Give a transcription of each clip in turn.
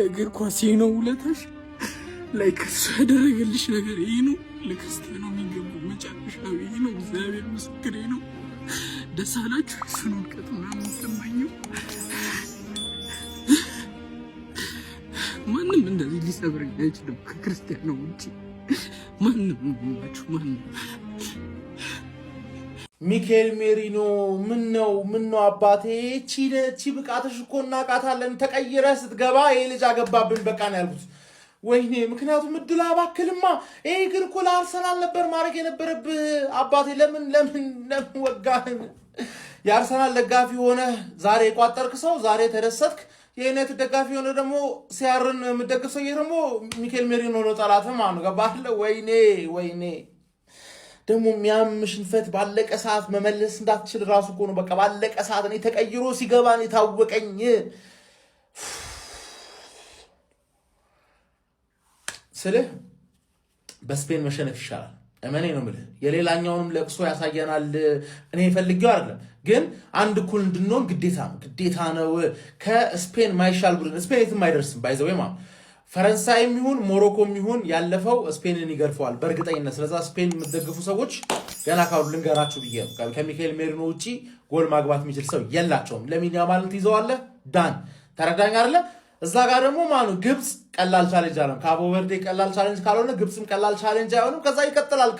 እግር ኳስ ነው ውለታሽ ላይ ከሱ ያደረገልሽ ነገር ይሄ ነው። ለክርስቲያኑ የሚገባው መጨረሻው ይሄ ነው። እግዚአብሔር ምስክሬ ነው። ደስ አላችሁ? እሱን ውድቀት ምናምን ሰማኝው። ማንም እንደዚህ ሊሰብረኝ አይችልም ከክርስቲያኑ ውጪ ማንም ናችሁ ማንም። ሚካኤል ሜሪኖ ምን ነው አባቴ ቺ ብቃትሽ እኮ እናቃታለን። ተቀይረ ስትገባ ይሄ ልጅ አገባብን በቃ ነው ያልኩት። ወይኔ ምክንያቱም እድል አባክልማ። ይሄ ግን እኮ ለአርሰናል ነበር ማድረግ የነበረብህ አባቴ። ለምን ወጋህን? የአርሰናል ደጋፊ ሆነ ዛሬ የቋጠርክ ሰው ዛሬ ተደሰትክ። የዩናይትድ ደጋፊ ሆነ ደግሞ ሲያርን የምትደግፍ ሰው ደግሞ ሚካኤል ሜሪኖ ነው ጠላትህ ማለት ነው። ገባህ? ወይኔ ደግሞ የሚያም ሽንፈት ባለቀ ሰዓት መመለስ እንዳትችል ራሱ እኮ ነው። በቃ ባለቀ ሰዓት እኔ ተቀይሮ ሲገባ ነው የታወቀኝ። ስልህ በስፔን መሸነፍ ይሻላል። እመኔ ነው የምልህ። የሌላኛውንም ለቅሶ ያሳየናል። እኔ ፈልጌው አይደለም፣ ግን አንድ እኩል እንድንሆን ግዴታ ነው። ከስፔን ማይሻል ቡድን ስፔን የትም አይደርስም። ባይዘው ማለት ፈረንሳይም ይሁን ሞሮኮም ይሁን ያለፈው ስፔንን ይገርፈዋል በእርግጠኝነት። ስለዛ ስፔን የምትደግፉ ሰዎች ገና ካሉ ልንገራችሁ ብዬ ነው። ከሚካኤል ሜሪኖ ውጪ ጎል ማግባት የሚችል ሰው የላቸውም። ለሚን ያማልን ትይዘዋለህ ዳን። ተረዳኝ አይደለ? እዛ ጋር ደግሞ ማኑ ግብጽ ቀላል ቻሌንጅ አለ። ካቦ ቨርዴ ቀላል ቻሌንጅ ካልሆነ ግብጽም ቀላል ቻሌንጅ አይሆንም። ከዛ ይቀጥላል።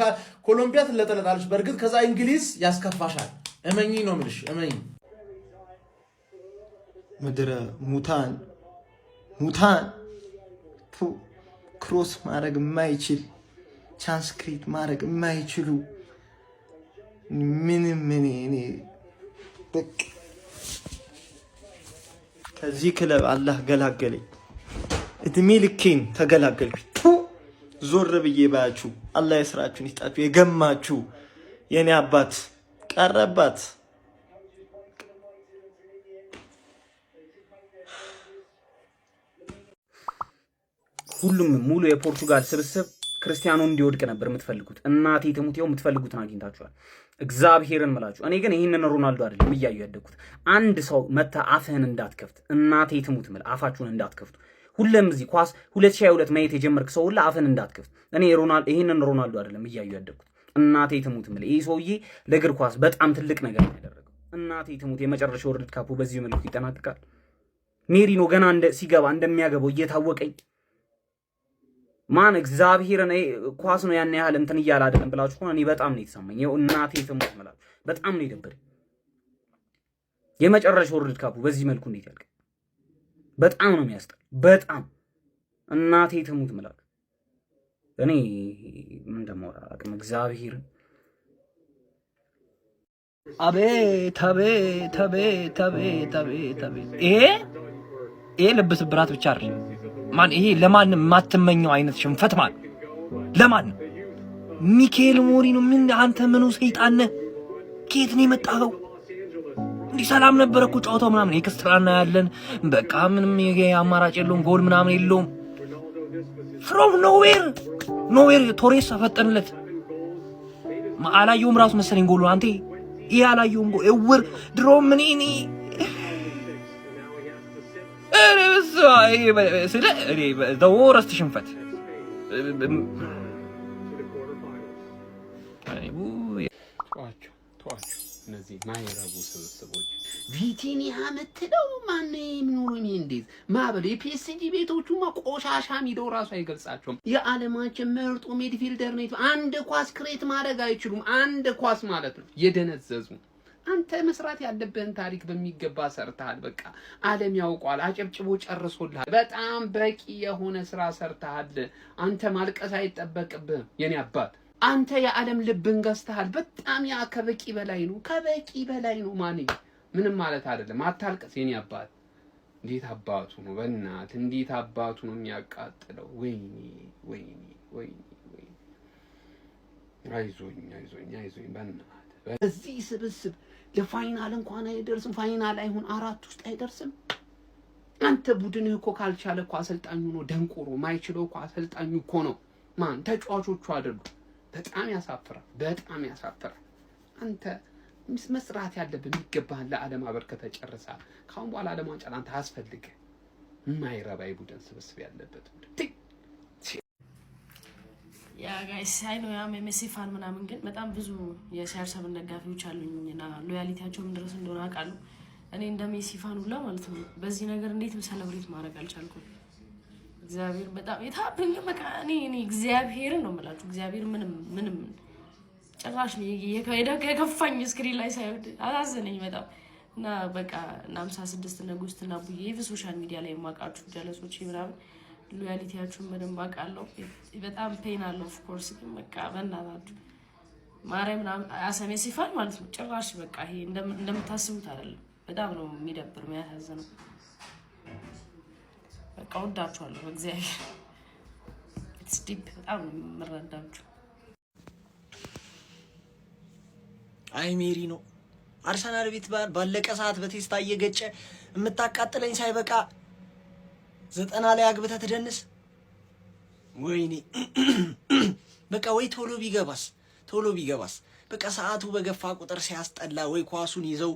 ኮሎምቢያ ትለጠለጣለች በእርግጥ። ከዛ እንግሊዝ ያስከፋሻል። እመኚ ነው የምልሽ፣ እመኚ። ምድረ ሙታን ክሮስ ማድረግ የማይችል ቻንስ ክሬት ማድረግ የማይችሉ ምንም እኔ በቃ ከዚህ ክለብ አላህ ገላገለኝ። እድሜ ልኬን ተገላገልኩ። ዞር ብዬ ባያችሁ አላህ የስራችሁን ይስጣችሁ። የገማችሁ የኔ አባት ቀረባት። ሁሉም ሙሉ የፖርቱጋል ስብስብ ክርስቲያኖ እንዲወድቅ ነበር የምትፈልጉት። እናቴ ትሙቴው የምትፈልጉትን አግኝታችኋል። እግዚአብሔርን ምላችሁ። እኔ ግን ይህንን ሮናልዶ አይደለም እያዩ ያደግኩት። አንድ ሰው መታ አፍህን እንዳትከፍት፣ እናቴ ትሙት ምል አፋችሁን እንዳትከፍቱ። ሁሉም እዚህ ኳስ 2022 ማየት የጀመርክ ሰው ሁላ አፍህን እንዳትከፍት። እኔ ይህንን ሮናልዶ አይደለም እያዩ ያደግኩት። እናቴ ትሙት ምል ይህ ሰውዬ ለእግር ኳስ በጣም ትልቅ ነገር ነው ያደረገው። እናቴ ትሙት የመጨረሻው ወርልድ ካፑ በዚህ መልኩ ይጠናቀቃል። ሜሪኖ ገና ሲገባ እንደሚያገባው እየታወቀኝ ማን እግዚአብሔርን ኳስ ነው ያን ያህል እንትን እያለ አይደለም ብላችሁ እኮ እኔ በጣም ነው የተሰማኝ። ይኸው እናቴ ትሙት ማለት በጣም ነው የደበረኝ። የመጨረሻው ወርልድ ካፑ በዚህ መልኩ እንዴት ያልቅ? በጣም ነው የሚያስጠላ። በጣም እናቴ ትሙት ማለት እኔ ምን ደሞራ አቅም እግዚአብሔርን አቤት ይሄ ልብ ስብራት ብቻ አይደለም ማን ይሄ ለማንም የማትመኘው አይነት ሽንፈት ማለት ለማንም። ሚካኤል ሜሪኖ ምን አንተ ምኑ ሰይጣን ነህ? ከየት ነው የመጣኸው? እንዲህ ሰላም ነበር እኮ ጨዋታው ምናምን ኤክስትራና ያለን በቃ ምንም አማራጭ የለውም፣ ጎል ምናምን የለውም። ፍሮም ኖዌር ቶሬስ አፈጠንለት። አላየውም ራሱ መሰለኝ ጎሉ። አንተ ይሄ አላየውም ጎል እውር ድሮ ምን እኔ ስለ ዘወረስት ሽንፈት ተዋቸው እነዚህ ማይረቡ ስብስቦች። ቪቲኒያ ምትለው ማን የሚኖረው እንዴት ማበል የፒኤስጂ ቤቶቹማ ቆሻሻ ሚደው ራሱ አይገልጻቸውም። የዓለማችን ምርጡ ሚድፊልደር ነው። አንድ ኳስ ክሬት ማድረግ አይችሉም። አንድ ኳስ ማለት ነው። የደነዘዙ አንተ መስራት ያለብህን ታሪክ በሚገባ ሰርተሃል። በቃ ዓለም ያውቋል። አጨብጭቦ ጨርሶልሃል። በጣም በቂ የሆነ ስራ ሰርተሃል። አንተ ማልቀስ አይጠበቅብህም የኔ አባት። አንተ የዓለም ልብን ገዝተሃል። በጣም ያ ከበቂ በላይ ነው። ከበቂ በላይ ነው። ምንም ማለት አይደለም። አታልቀስ የኔ አባት። እንዴት አባቱ ነው በእናትህ እንዴት አባቱ ነው የሚያቃጥለው። ወይኔ አይዞኝ በእናትህ። በዚህ ስብስብ ለፋይናል እንኳን አይደርስም። ፋይናል አይሁን 4 ውስጥ አይደርስም። አንተ ቡድንህ እኮ ካልቻለ እኮ አሰልጣኙ ነው ደንቆሮ። ማይችለው እኮ አሰልጣኙ እኮ ነው ተጫዋቾቹ አይደሉ። በጣም ያሳፍራል። አንተ መስራት ያለብህ የሚገባህን ለዓለም አበርከተ ጨርሰሃል። ካሁን በኋላ ዓለም ዋንጫ አንተ አያስፈልግህ። የማይረባ ቡድን ስብስብ ያለበት ያ ጋይስ አይ ነው ያ ሜሲ ፋን ምናምን ግን በጣም ብዙ የሲአር7 ደጋፊዎች አሉኝና ሎያሊቲያቸው ምን ድረስ እንደሆነ አውቃለሁ። እኔ እንደ ሜሲ ፋን ሁላ ማለት ነው በዚህ ነገር እንዴት ሰለብሬት ማድረግ አልቻልኩም። እግዚአብሔር በጣም የታብኝ በቃ እኔ እግዚአብሔርን ነው የምላችሁ። እግዚአብሔር ምንም ጭራሽ የከፋኝ ስክሪን ላይ ሳይወድ አላዘነኝ በጣም እና በቃ 56 ንጉስትና ቡዬ በሶሻል ሚዲያ ላይ የማውቃችሁ ጀለሶች ምናምን ሎያሊቲያችሁን በደንብ አውቃለሁ። በጣም ፔን አለው ኦፍ ኮርስ ግን በቃ በእናታችሁ ማርያም አሰሜ ሲፋል ማለት ነው ጭራሽ በቃ ይሄ እንደምታስቡት አይደለም። በጣም ነው የሚደብር የሚያሳዝነው። በቃ ወዳችኋለሁ በእግዚአብሔር ኢትስ ዲፕ በጣም ነው የምረዳችሁ። አይ ሜሪ ነው አርሰናል ቤት ባለቀ ሰዓት በቴስታ እየገጨ የምታቃጥለኝ ሳይበቃ 90 ላይ አግብተህ ትደንስ። ወይኔ በቃ ወይ ቶሎ ቢገባስ በቃ ሰዓቱ በገፋ ቁጥር ሲያስጠላ ወይ ኳሱን ይዘው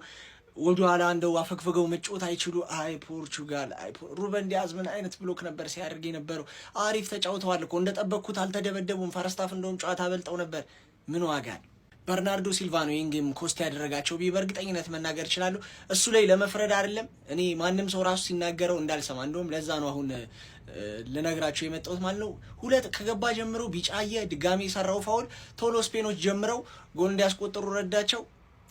ወደኋላ እንደው አፈግፍገው መጫወት አይችሉ። አይ ፖርቹጋል ሩበን ዲያዝ ምን አይነት ብሎክ ነበር ሲያደርግ የነበረው። አሪፍ ተጫውተዋል እኮ እንደጠበቅኩት አልተደበደቡም። ፈረስታፍ እንደውም ጨዋታ በልጠው ነበር። ምን ዋጋ በርናርዶ ሲልቫ ነው ይሄን ጌም ኮስት ያደረጋቸው በእርግጠኝነት መናገር ይችላል። እሱ ላይ ለመፍረድ አይደለም እኔ ማንም ሰው ራሱ ሲናገረው እንዳልሰማ እንደውም ለዛ ነው አሁን ለነግራቸው የመጣሁት ማለት ነው። ሁለት ከገባ ጀምሮ ቢጫየ ድጋሚ የሰራው ፋውል ቶሎ ስፔኖች ጀምረው ጎል እንዲያስቆጥሩ ረዳቸው።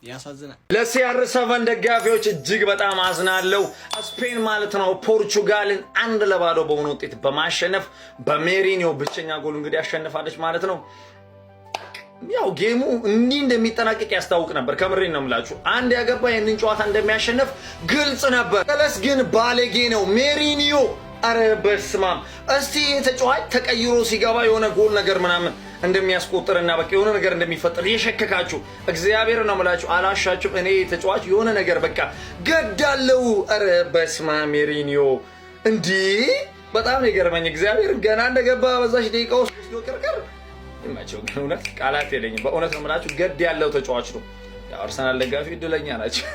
ያሳዝናል። ለሲአር7 ደጋፊዎች እጅግ በጣም አዝናለሁ። ስፔን ማለት ነው ፖርቹጋልን 1-0 በሆነ ውጤት በማሸነፍ በሜሪኒዮ ብቸኛ ጎል እንግዲህ አሸንፋለች ማለት ነው። ያው ጌሙ እንዲህ እንደሚጠናቀቅ ያስታውቅ ነበር። ከምሬን ነው የምላችሁ። አንድ ያገባ ይሄንን ጨዋታ እንደሚያሸንፍ ግልጽ ነበር። ቀለስ ግን ባለጌ ነው ሜሪኒዮ። አረ በስማም እስቲ ተጫዋች ተቀይሮ ሲገባ የሆነ ጎል ነገር ምናምን እንደሚያስቆጥርና በቃ የሆነ ነገር እንደሚፈጠር የሸከካችሁ እግዚአብሔር ነው የምላችሁ። አላሻችሁ እኔ ተጫዋች የሆነ ነገር በቃ ገዳለው። አረ በስማም ሜሪኒዮ እንዴ በጣም ይገርመኝ። እግዚአብሔር ገና እንደገባ በዛሽ ደቂቃ ውስጥ ይወቀርቀር ይማቸው ግን እውነት ቃላት የለኝም። በእውነት ነው የምላችሁ ገድ ያለው ተጫዋች ነው። አርሰናል ደጋፊ እድለኛ ናቸው።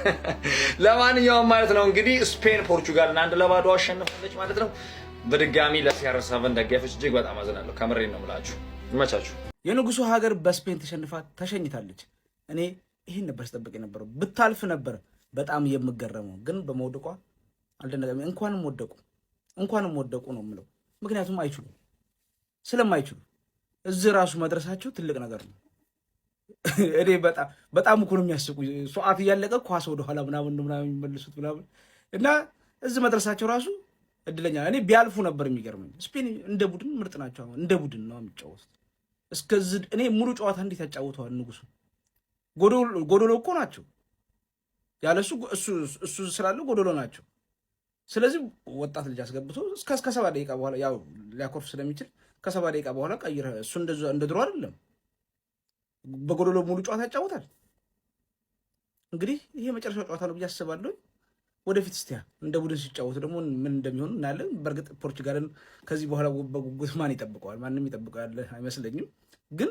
ለማንኛውም ማለት ነው እንግዲህ ስፔን ፖርቹጋልን 1-0 አሸንፋለች ማለት ነው። በድጋሚ ለሲአር7 ደጋፊዎች እጅግ በጣም አዝናለሁ። ከምሬን ነው የምላችሁ። ይመቻችሁ። የንጉሱ ሀገር በስፔን ተሸኝታለች። እኔ ይሄን ነበር ስጠብቅ የነበረው። ብታልፍ ነበር በጣም የምገረመው፣ ግን በመውደቋ አልደነቀም። እንኳንም ወደቁ ነው የምለው። ምክንያቱም አይችሉም። ስለማይችሉ እዚህ ራሱ መድረሳቸው ትልቅ ነገር ነው። እኔ በጣም እኮ ነው የሚያስቁ። ሰዓት እያለቀ ኳስ ወደ ኋላ ምናምን የሚመልሱት ምናምን እና እዚህ መድረሳቸው ራሱ እድለኛ። እኔ ቢያልፉ ነበር የሚገርመኝ። ስፔን እንደ ቡድን ምርጥ ናቸው። እንደ ቡድን ነው የሚጫወቱት። እስከዚህ እኔ ሙሉ ጨዋታ እንዴት ያጫውተዋል ንጉሱ? ጎዶሎ እኮ ናቸው። ያለሱ እሱ ስላለ ጎዶሎ ናቸው። ስለዚህ ወጣት ልጅ አስገብቶ እስከ 7 ደቂቃ በኋላ ያው ሊያኮርፍ ስለሚችል ከ7 ደቂቃ በኋላ ቀይረ እሱ እንደ ድሮ አይደለም። በጎዶሎ ሙሉ ጨዋታ ያጫውታል። እንግዲህ ይሄ መጨረሻው ጨዋታ ነው ብዬ አስባለሁ። ወደፊት እስቲ እንደ ቡድን ሲጫወቱ ደግሞ ምን እንደሚሆን እናያለን። በእርግጥ ፖርቹጋልን ከዚህ በኋላ በጉጉት ማን ይጠብቀዋል? ማንም ይጠብቀዋል አይመስለኝም። ግን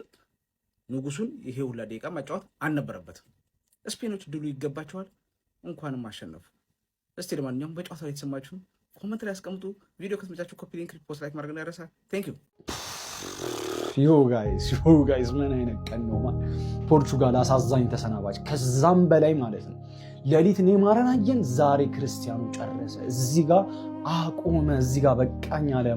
ንጉሱን ይሄ ሁላ ደቂቃ ማጫወት አልነበረበትም። ስፔኖች ድሉ ይገባቸዋል። እንኳንም አሸነፉ። እስቲ ለማንኛውም በጨዋታ ላይ የተሰማችሁን ኮመንት ላይ አስቀምጡ። ቪዲዮ ከተመቻችሁ ኮፒ ሊንክ ፖስት ላይክ ማድረግ እንዳይረሳ። ቴንክ ዩ ጋይስ ምን አይነት ቀን ነው! ፖርቹጋል አሳዛኝ ተሰናባች፣ ከዛም በላይ ማለት ነው። ሌሊት ኔይማርን አየን፣ ዛሬ ክርስቲያኑ ጨረሰ። እዚህ ጋር አቆመ፣ እዚህ ጋር በቃኝ አለ።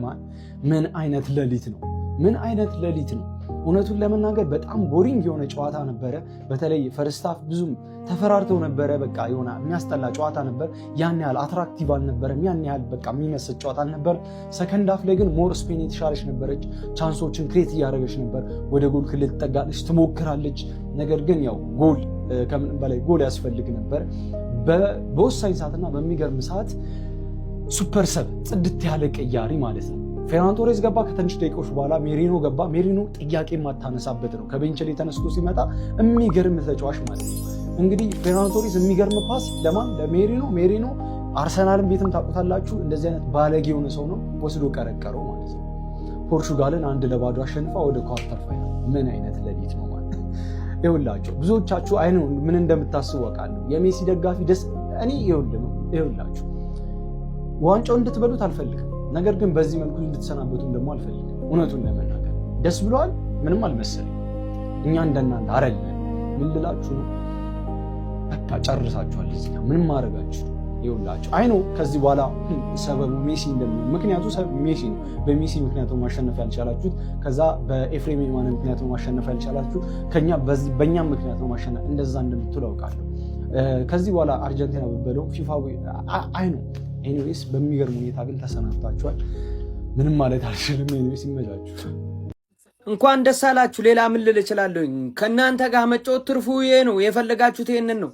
ምን አይነት ሌሊት ነው! ምን አይነት ሌሊት ነው! እውነቱን ለመናገር በጣም ቦሪንግ የሆነ ጨዋታ ነበረ። በተለይ ፈርስት ሃፍ ብዙም ተፈራርተው ነበረ። በቃ የሆነ የሚያስጠላ ጨዋታ ነበር። ያን ያህል አትራክቲቭ አልነበረም። ያን ያህል በቃ የሚመስል ጨዋታ አልነበር። ሰከንድ ሃፍ ላይ ግን ሞር ስፔን የተሻለች ነበረች። ቻንሶችን ክሬት እያደረገች ነበር። ወደ ጎል ክልል ትጠጋለች፣ ትሞክራለች። ነገር ግን ያው ጎል ከምንም በላይ ጎል ያስፈልግ ነበር። በወሳኝ ሰዓትና በሚገርም ሰዓት ሱፐር ሰብ ጽድት ያለ ቀያሪ ማለት ነው። ፌራን ቶሬስ ገባ። ከትንሽ ደቂቃዎች በኋላ ሜሪኖ ገባ። ሜሪኖ ጥያቄ የማታነሳበት ነው። ከቤንች ላይ ተነስቶ ሲመጣ የሚገርም ተጫዋች ማለት ነው። እንግዲህ ፌራን ቶሬስ የሚገርም ፓስ ለማን? ለሜሪኖ። ሜሪኖ አርሰናልን ቤትም ታውቁታላችሁ፣ እንደዚህ አይነት ባለጌ የሆነ ሰው ነው። ወስዶ ቀረቀረው ማለት ነው። ፖርቹጋልን 1-0 አሸንፋ ወደ ኳርተር ፋይናል። ምን አይነት ሌሊት ነው ማለት ነው። ይኸውላችሁ ብዙዎቻችሁ ምን እንደምታስቡ አውቃለሁ። የሜሲ ደጋፊ ደስ እኔ ይኸውላችሁ ዋንጫው እንድትበሉት አልፈልግም። ነገር ግን በዚህ መልኩ እንድትሰናበቱም ደግሞ አልፈልግም። እውነቱን ለመናገር ደስ ብለዋል፣ ምንም አልመሰለኝ። እኛ እንደናንተ አይደለም። ምን ልላችሁ ነው? በቃ ጨርሳችኋል። እዚህ ጋር ምንም ማድረጋችሁ ይውላችሁ። አይ ነው ከዚህ በኋላ ሰበቡ ሜሲ እንደሚሆን፣ ምክንያቱ ሜሲ ነው። በሜሲ ምክንያት ነው ማሸነፍ ያልቻላችሁት። ከዛ በኤፍሬም የማነ ምክንያት ነው ማሸነፍ ያልቻላችሁ። በእኛም ምክንያት ነው ማሸነፍ እንደዛ እንደምትሉ አውቃለሁ። ከዚህ በኋላ አርጀንቲና በበለው ፊፋ አይ ነው። ኤኒዌይስ በሚገርም ሁኔታ ግን ተሰናብታችኋል። ምንም ማለት አልችልም። ኤኒዌይስ ይመቻችሁ። እንኳን ደስ አላችሁ። ሌላ ምን ልል እችላለሁ? ከእናንተ ጋር መጫወት ትርፉ ይሄ ነው። የፈለጋችሁት ይሄንን ነው።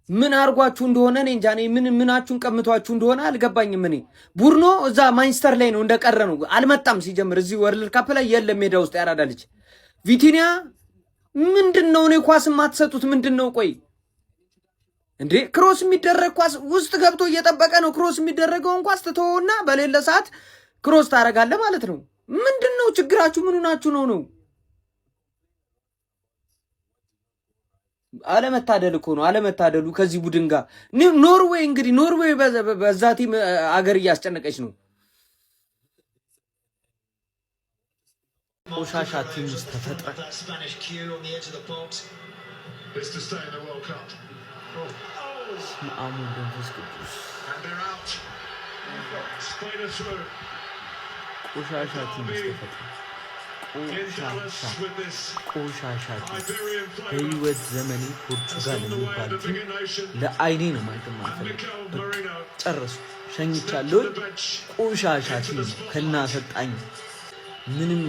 ምን አርጓችሁ እንደሆነ እኔ እንጃ። ምናችሁን ቀምቷችሁ እንደሆነ አልገባኝም። እኔ ቡርኖ እዛ ማንቸስተር ላይ ነው እንደቀረ ነው። አልመጣም። ሲጀምር እዚህ ወርልድ ካፕ ላይ የለም ሜዳ ውስጥ ያራዳ ልጅ። ቪቲኒያ ምንድነው? እኔ ኳስ የማትሰጡት ምንድነው? ቆይ እንዴ ክሮስ የሚደረግ ኳስ ውስጥ ገብቶ እየጠበቀ ነው። ክሮስ የሚደረገውን ኳስ ትተውና በሌለ ሰዓት ክሮስ ታረጋለህ ማለት ነው። ምንድነው ችግራችሁ? ምን ሆናችሁ ነው? አለመታደል እኮ ነው። አለመታደሉ ከዚህ ቡድን ጋር ኖርዌይ እንግዲህ ኖርዌይ በዛ ቲም አገር እያስጨነቀች ነው። ቆሻሻ ቲም ውስጥ ተፈጥረ አሙን ደንፈስ ቅዱስ ቆሻሻ ቲም ውስጥ ተፈጥረ ቆሻሻ በህይወት ዘመኔ ፖርቹጋል የሚባል ቲም ለአይኔ ነው ማለትም አልፈልግም። ጨረሱ፣ ሸኝቻለሁ። ቆሻሻ ቲም ከና አሰልጣኝ ምንም